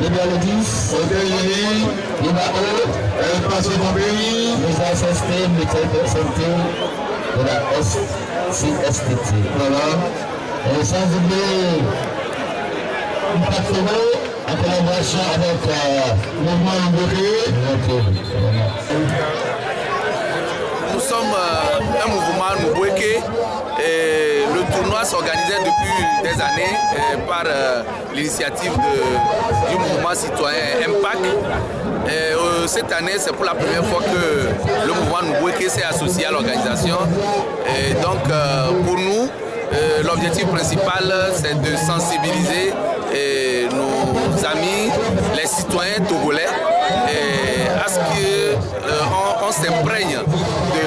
Numéro 10, les assistés mutuelle de santé de la SCSTT. Voilà. Et sans oublier une partenaire en collaboration avec le mouvement Numbweke. Nous sommes un mouvement Numbweke. Le tournoi s'organisait depuis des années par l'initiative du mouvement citoyen Impact. Cette année, c'est pour la première fois que le mouvement Numbweke s'est associé à l'organisation. Donc, pour nous, l'objectif principal, c'est de sensibiliser nos amis, les citoyens togolais, à ce qu'on s'imprègne de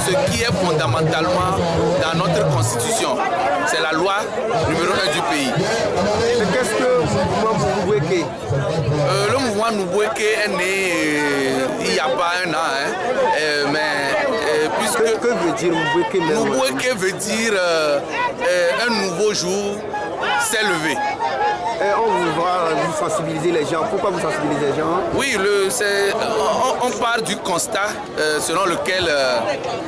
ce qui est fondamentalement dans notre constitution. C'est la loi numéro 1 du pays. Qu'est-ce que le mouvement Numbweke? Le mouvement Numbweke est né il n'y a pas un an, puisque que veut dire Numbweke? Numbweke veut dire un nouveau jour s'est levé. On va vous sensibiliser les gens. Pourquoi vous sensibilisez les gens? Oui, on part du constat selon lequel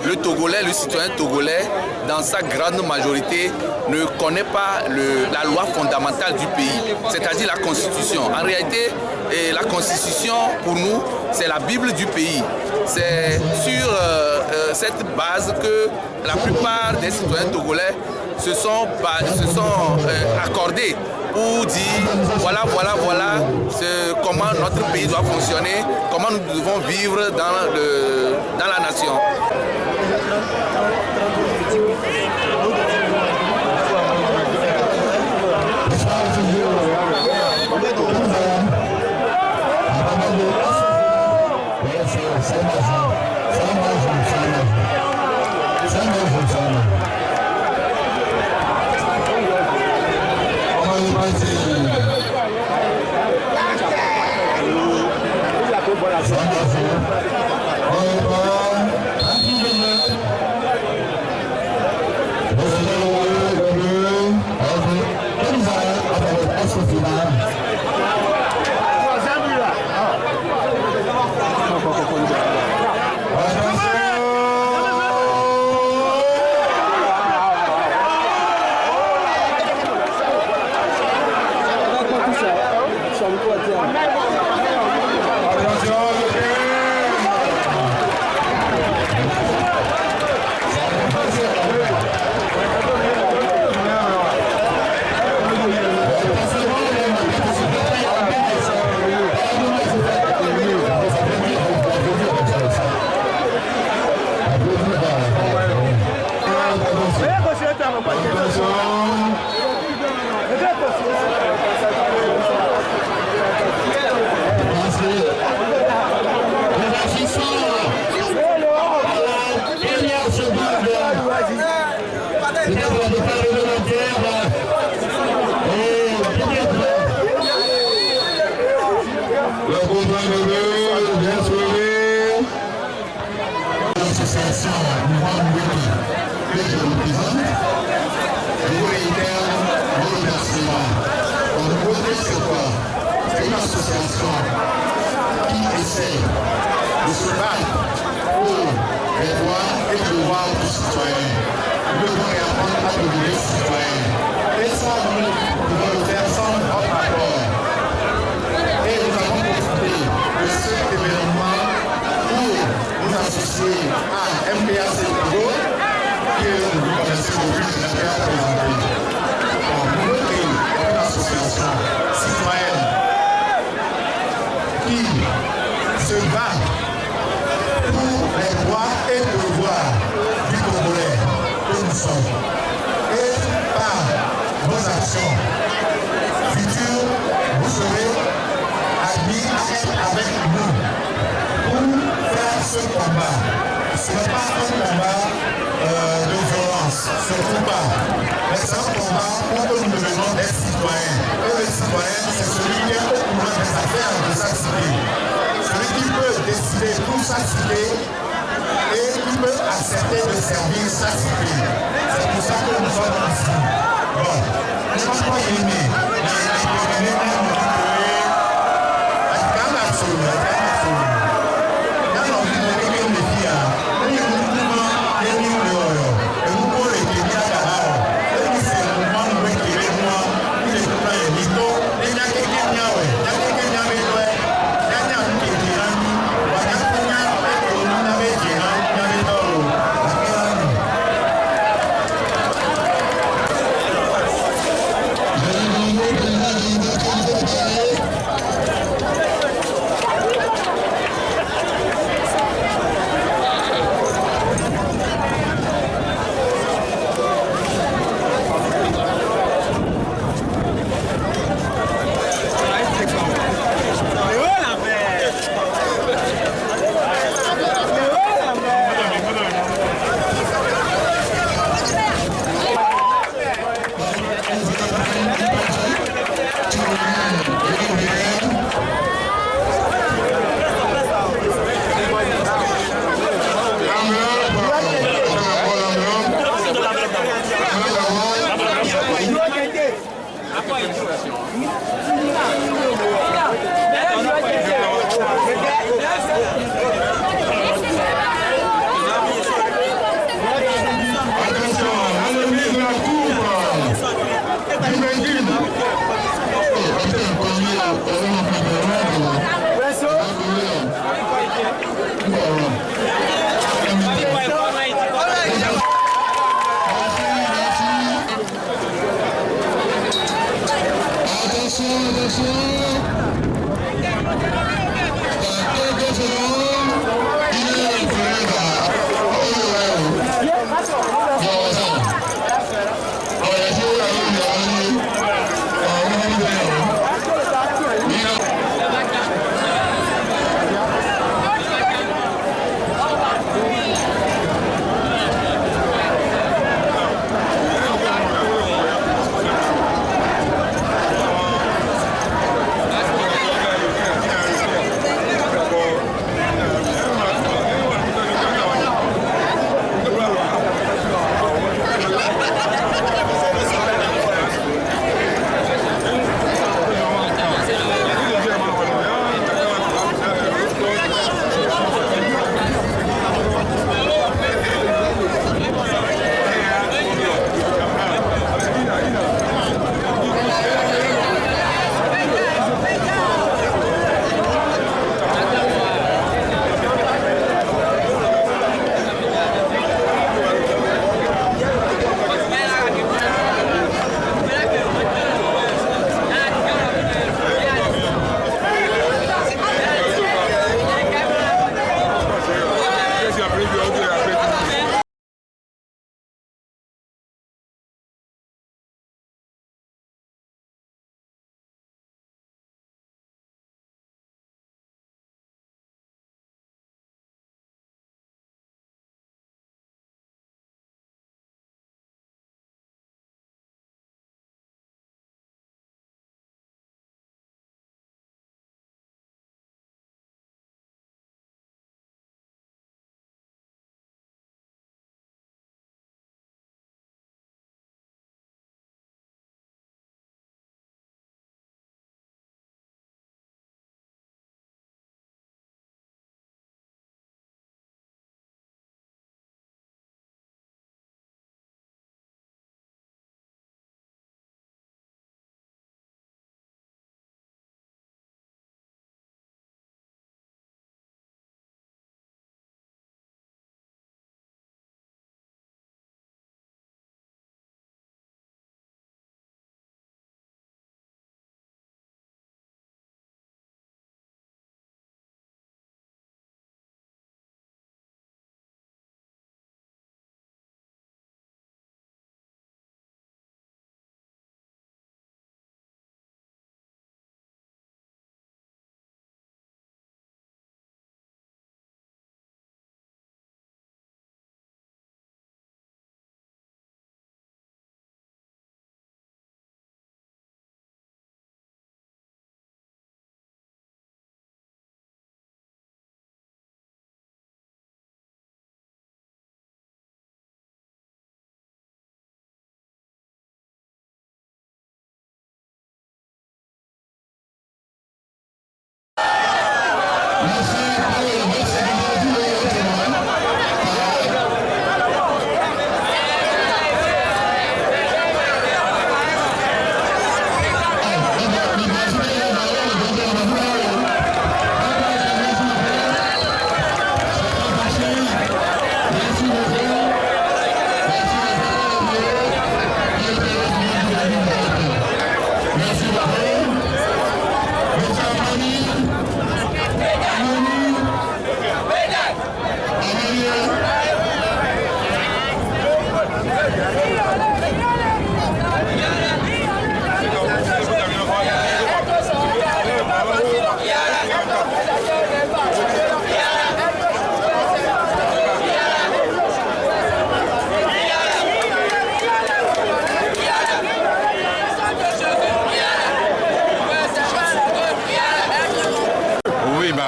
le Togolais, le citoyen togolais, dans sa grande majorité, ne connaît pas la loi fondamentale du pays, c'est-à-dire la Constitution. En réalité, la Constitution, pour nous, c'est la Bible du pays. C'est sur cette base que la plupart des citoyens togolais se sont accordés pour dire voilà comment notre pays doit fonctionner, comment nous devons vivre dans la nation. Et qui peut accepter de servir sa cité. C'est pour ça que nous sommes ici. Bon, je ne pense pas aimer.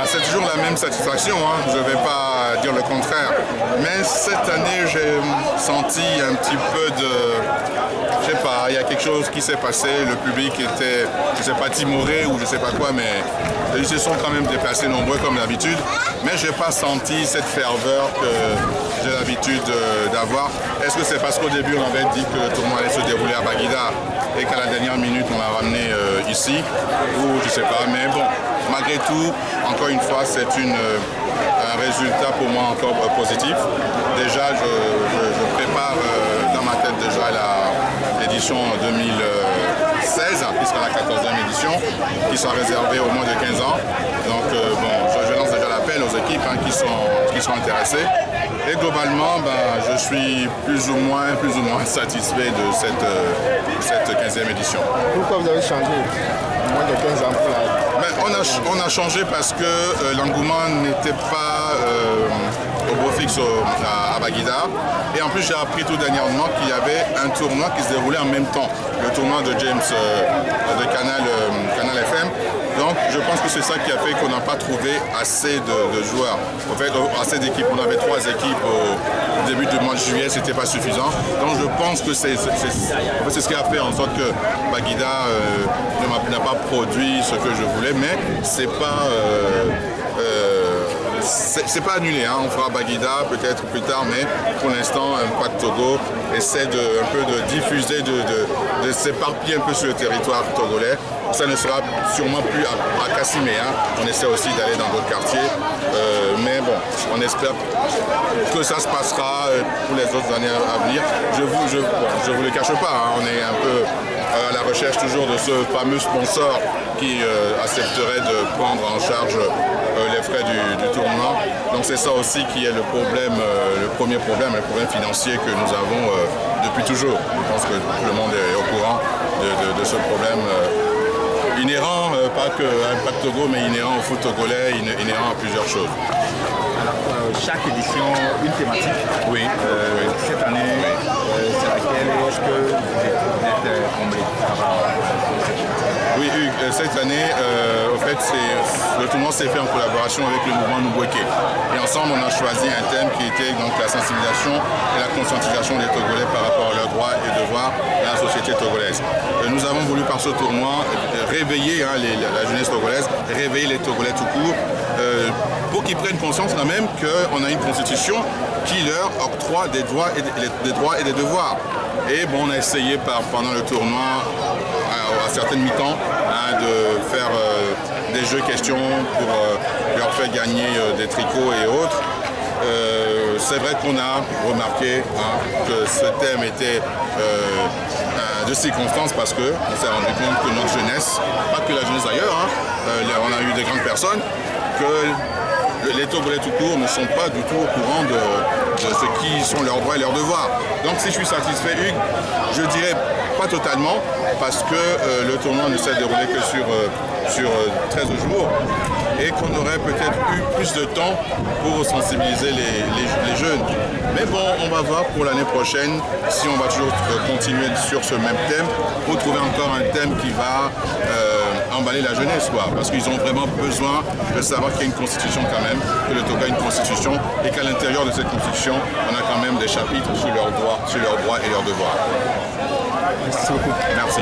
C'est toujours la même satisfaction, hein. Je ne vais pas dire le contraire. Mais cette année, j'ai senti un petit peu de... Je sais pas, il y a quelque chose qui s'est passé. Le public était, je sais pas, timoré ou je sais pas quoi, mais ils se sont quand même déplacés nombreux comme d'habitude. Mais j'ai pas senti cette ferveur que j'ai l'habitude d'avoir. Est-ce que c'est parce qu'au début, on avait dit que le tournoi allait se dérouler à Baguida et qu'à la dernière minute, on l'a ramené ici, ou je sais pas, mais bon, malgré tout, encore une fois, c'est un résultat pour moi encore positif. Déjà, je prépare dans ma tête déjà l'édition 2016, puisqu'on a la 14e édition, qui sera réservée au moins de 15 ans. Donc bon, je lance déjà l'appel aux équipes qui sont intéressées. Et globalement, je suis plus ou moins satisfait de cette 15e édition. Pourquoi vous avez changé moins de 15 ans pour la... On a changé parce que l'engouement n'était pas au beau fixe à Baguida. Et en plus, j'ai appris tout dernièrement qu'il y avait un tournoi qui se déroulait en même temps. Le tournoi de James de Canal FM. Donc je pense que c'est ça qui a fait qu'on n'a pas trouvé assez de joueurs. En fait, assez d'équipes. On avait 3 équipes au début du mois de juillet, c'était pas suffisant. Donc je pense que c'est ce qui a fait en sorte que Baguida n'a pas produit ce que je voulais, mais c'est pas annulé, hein. On fera Baguida peut-être plus tard, mais pour l'instant, Impact Togo essaie un peu de diffuser, de s'éparpiller un peu sur le territoire togolais. Ça ne sera sûrement plus à Kassimé, hein. On essaie aussi d'aller dans d'autres quartiers, mais bon, on espère que ça se passera pour les autres années à venir. Je vous le cache pas, hein. On est un peu à la recherche toujours de ce fameux sponsor qui accepterait de prendre en charge les frais du tournoi. Donc c'est ça aussi qui est le problème, le premier problème financier que nous avons depuis toujours. Je pense que tout le monde est au courant de ce problème inhérent, pas qu'à Impact Togo, mais inhérent au foot togolais, inhérent à plusieurs choses. Alors, chaque édition, une thématique. Oui. Cette année, c'est laquelle? Est-ce que vous êtes comblé? Oui, Hugues, cette année, en fait, le tournoi s'est fait en collaboration avec le mouvement Nubweke. Et ensemble, on a choisi un thème qui était donc la sensibilisation et la conscientisation des Togolais par rapport à leurs droits et devoirs dans la société togolaise. Nous avons voulu par ce tournoi réveiller la jeunesse togolaise, réveiller les Togolais tout court, pour qu'ils prennent conscience quand même qu'on a une constitution qui leur octroie des droits et des devoirs. Et bon, on a essayé pendant le tournoi, à certaines mi-temps, hein, de faire des jeux questions pour leur faire gagner des tricots et autres. C'est vrai qu'on a remarqué que ce thème était de circonstance parce qu'on s'est rendu compte que notre jeunesse, pas que la jeunesse ailleurs, on a eu des grandes personnes, que les Togolais tout court ne sont pas du tout au courant de ce qui sont leurs droits et leurs devoirs. Donc si je suis satisfait, Hugues, je dirais pas totalement, parce que le tournoi ne s'est déroulé que sur 13 jours, et qu'on aurait peut-être eu plus de temps pour sensibiliser les jeunes. Mais bon, on va voir pour l'année prochaine si on va toujours continuer sur ce même thème, ou trouver encore un thème qui va emballer la jeunesse, quoi. Parce qu'ils ont vraiment besoin de savoir qu'il y a une constitution quand même, que le Togo a une constitution, et qu'à l'intérieur de cette constitution, on a quand même des chapitres sur leurs droits et leurs devoirs. Merci beaucoup. Merci.